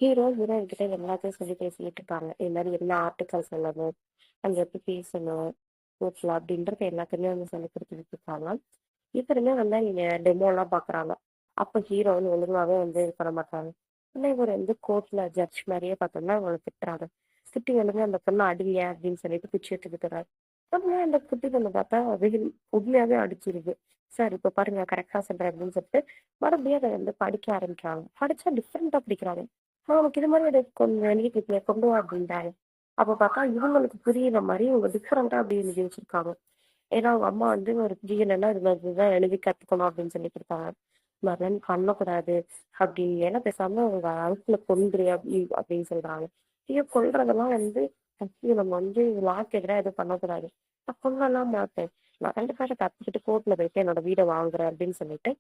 Heroine கிட்ட எல்லாத்தையும் சொல்லி பேசிக்கிட்டு இருப்பாங்க. இது மாதிரி என்ன ஆர்டிகல் சொல்லணும், அங்க எப்படி பேசணும், ஓகேவா அப்படின்றது எல்லாத்தையுமே வந்து சொல்லி கொடுத்துட்டு இருக்காங்க. இவருமே வந்து நீங்க டெமோ எல்லாம் பாக்குறாங்க. அப்ப ஹீரோ வந்து ஒழுங்காவே வந்து இது பண்ண மாட்டாங்க. ஆனா இவர் வந்து கோர்ட்ல ஜட்ஜ் மாதிரியே பார்த்தோம்னா அவங்களை திட்டுறாங்க. திட்டி எழுந்து அந்த பொண்ணை அடிங்க அப்படின்னு சொல்லிட்டு பிச்சு எடுத்துக்கிறாரு. உடனே அந்த குட்டி பொண்ணு பார்த்தா வெயில் உண்மையாவே அடிச்சிருக்கு. சார் இப்ப பாருங்க கரெக்டா சொல்றேன் அப்படின்னு சொல்லிட்டு மறுபடியும் அதை வந்து படிக்க ஆரம்பிக்கிறாங்க. படிச்சா டிஃப்ரெண்டா படிக்கிறாங்க. நமக்கு இது மாதிரி கொஞ்சம் எழுதி கொண்டு வா அப்படின்றாங்க. அப்ப பார்த்தா இவங்களுக்கு புரியுற மாதிரி இவங்க டிஃப்ரெண்டா அப்படி எழுதி வச்சிருக்காங்க. ஏன்னா அவங்க அம்மா வந்து ஒரு ஜிஎன்எல்லாம் இது மாதிரிதான் எழுதி கத்துக்கணும் அப்படின்னு சொல்லி கொடுத்தாங்க. இது மாதிரிலாம் பண்ணக்கூடாது அப்படின்னு ஏன்னா பேசாம அவங்க அழுத்துல கொண்டுரு அப்படின்னு சொல்றாங்க. ஐயோ கொல்றதெல்லாம் வந்து ஐயோ, நம்ம வந்து லாக்கு எதிராக எதுவும் பண்ணக்கூடாது. நான் கொல்லலாம் மாட்டேன். நான் 2 பேரை கத்துக்கிட்டு கோர்ட்ல போயிட்டு என்னோட வீடை வாங்குறேன் அப்படின்னு சொல்லிட்டு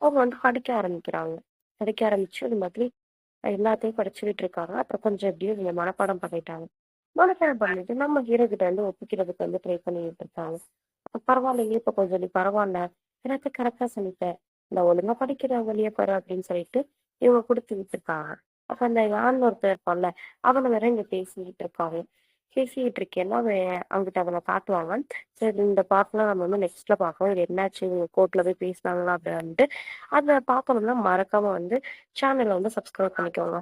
அவங்க வந்து படிக்க ஆரம்பிக்கிறாங்க. படிக்க ஆரம்பிச்சு இது மாதிரி எல்லாத்தையும் படிச்சுக்கிட்டு இருக்காங்க. அப்புறம் கொஞ்சம் எப்படியும் இவங்க மனப்பாடம் பண்ணிட்டாங்க. மனப்பாடம் பண்ணிட்டு நம்ம ஹீரோ கிட்ட வந்து ஒப்பிக்கிறதுக்கு வந்து ட்ரை பண்ணிட்டு இருக்காங்க. பரவாயில்லையே இப்ப கொஞ்சம் நீ பரவாயில்ல எனக்கு கரெக்டா சொல்லிட்டேன். இந்த ஒழுங்கா படிக்கிற வழிய பாரு அப்படின்னு சொல்லிட்டு இவங்க கொடுத்து விட்டுருக்காங்க. அப்ப அந்த யான் ஒருத்தர் இருப்பான்ல அவனை வேற இங்க பேசிக்கிட்டு இருக்காங்க. பேசிக்கிட்டு இருக்கேன்னா அவன் அங்கிட்ட அவனை காட்டுவாங்க. சரி இந்த பார்ட்லாம் நம்ம வந்து நெக்ஸ்ட்ல பார்க்கணும். இது என்னாச்சு இவங்க கோர்ட்ல போய் பேசினாங்களா அப்படின்ட்டு அதை பார்க்கணும்னா மறக்காம வந்து சேனலை வந்து சப்ஸ்கிரைப் பண்ணிக்கோங்க.